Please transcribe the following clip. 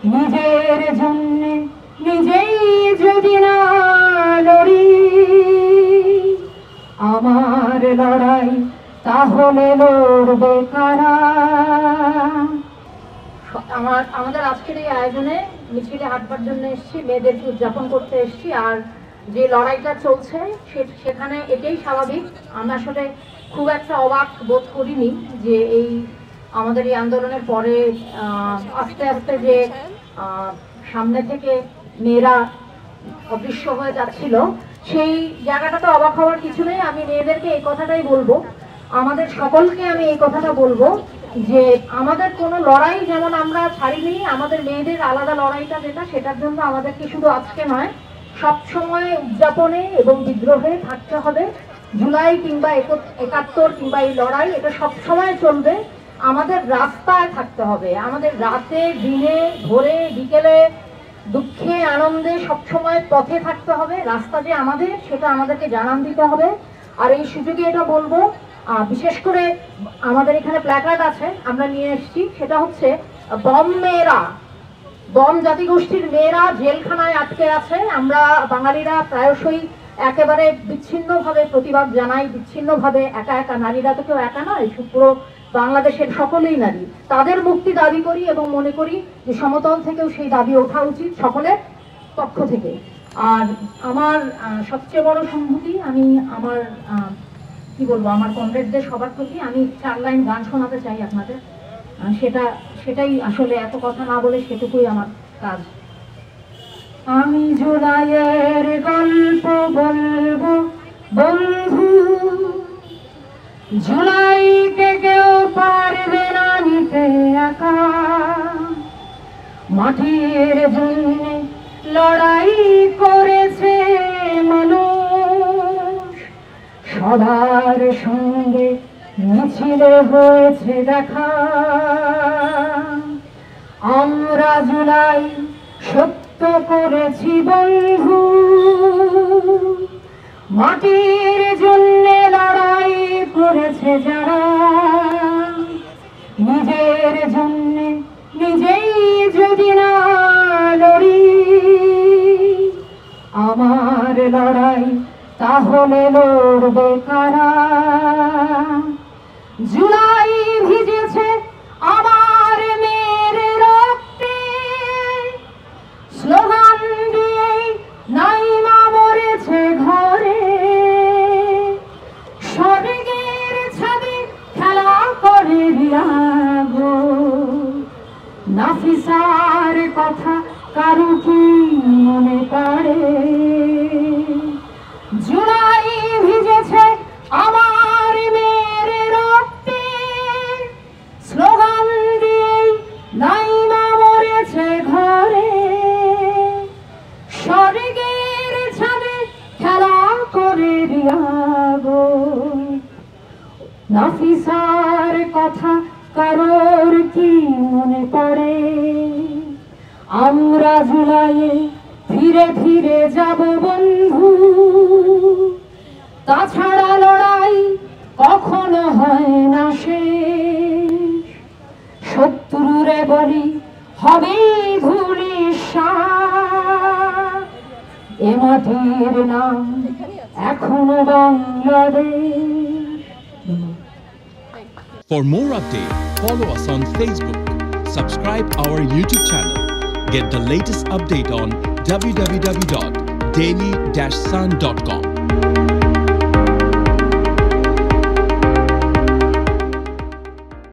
নিজের জন্য নিজেই যদি না লড়ি আমার লড়াই তাহলে লড়বে কারা। আমাদের আজকের এই আয়োজনে মিছিলে হাঁটবার জন্য এসেছি, মেয়েদেরকে উদযাপন করতে এসেছি। আর যে লড়াইটা চলছে সেখানে এটাই স্বাভাবিক। আমি আসলে খুব একটা অবাক বোধ করিনি যে এই আমাদের এই আন্দোলনের পরে আস্তে আস্তে যে সামনে থেকে মেয়েরা অদৃশ্য হয়ে যাচ্ছিল, সেই জায়গাটাতে অবাক হওয়ার কিছু নেই। আমি মেয়েদেরকে এই কথাটাই বলবো, আমাদের সকলকে আমি এই কথাটা বলবো যে আমাদের কোনো লড়াই যেমন আমরা ছাড়িনি, আমাদের মেয়েদের আলাদা লড়াইটা যেটা, সেটার জন্য আমাদেরকে শুধু আজকে নয় সব সময় উদযাপনে এবং বিদ্রোহে থাকতে হবে। জুলাই কিংবা ৭১ কিংবা এই লড়াই এটা সব সময় চলবে। আমাদের রাস্তায় থাকতে হবে, আমাদের রাতে দিনে ভোরে বিকেলে দুঃখে আনন্দে সবসময় পথে থাকতে হবে। রাস্তা যে আমাদের সেটা আমাদেরকে জানান দিতে হবে। আর এই সুযোগে এটা বলবো, বিশেষ করে আমাদের এখানে প্ল্যাকার্ড আছে আমরা নিয়ে এসেছি, সেটা হচ্ছে বম মেয়েরা, বম জাতিগোষ্ঠীর মেয়েরা জেলখানায় আটকে আছে। আমরা বাঙালিরা প্রায়শই একেবারে বিচ্ছিন্নভাবে প্রতিবাদ জানাই, বিচ্ছিন্নভাবে একা একা, নারীরা তো কেউ একা নয়, পুরো বাংলাদেশের সকলেই নারী, তাদের মুক্তি দাবি করি এবং মনে করি যে সমতল থেকেও সেই দাবি ওঠা উচিত সকলের পক্ষ থেকে। আর আমার সবচেয়ে বড় সম্মতি, আমি আমার কি বলবো, আমার কমরেডদের সবার প্রতি আমি 4 লাইন গান শোনাতে চাই আপনাদের। সেটাই আসলে, এত কথা না বলে সেটুকুই আমার কাজ। আমি জুলাইয়ের গল্প বলবো বন্ধু, জুলাইকে কেউ পারবে না নিতে একা। মাটির জন্য লড়াই করেছে মানুষ, সবার সঙ্গে মিছিলে হয়েছে দেখা। আমরা জুলাই সত্য করেছি বন্ধু, মাটির জন্য লড়াই করেছে যারা। নিজের জন্য নিজেই যদি না লড়ি আমার লড়াই তাহলে লড়বে কারা। জুলাই ভিজেছে আমার মেয়ের রক্তে, স্লোগান দিয়ে নাইমা মরেছে ঘরে। স্বর্গের ছাদে খেলা করে রিয়াগো, নাফিসার কথা কারো কি মনে পড়ে। জুলাই ভিজেছে আমার মেয়ের রক্তে, স্লোগান দিয়ে নাইমা মরেছে ঘরে। স্বর্গের ছাদে খেলা করে রিয়াগো, নাফিসার কথা কারোর কি মনে পড়ে। আমরা জুলাইয়ে ধীরে ধীরে যাব বন্ধু, তাছাড়া লড়াই কখনো হয় না শেষ। শত্রুরে বলি হবে ধূলিসাৎ, এ মাটির নাম এখনো Bangladesh. For more updates, follow us on Facebook, subscribe our YouTube channel, get the latest update on www.daily-sun.com.